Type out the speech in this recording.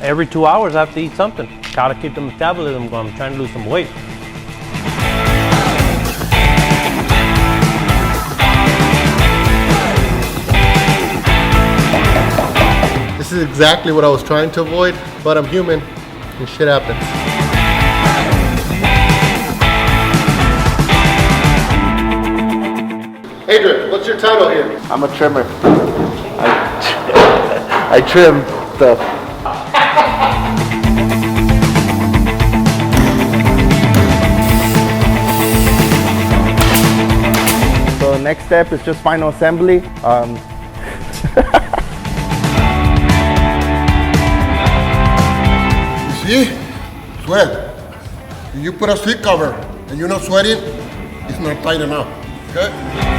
Every 2 hours I have to eat something. Gotta keep the metabolism going. I'm trying to lose some weight. This is exactly what I was trying to avoid, but I'm human and shit happens. Adrian, what's your title here? I'm a trimmer. I trim stuff. So next step is just final assembly. See? Sweat. If you put a seat cover and you're not sweating, it's not tight enough. Okay?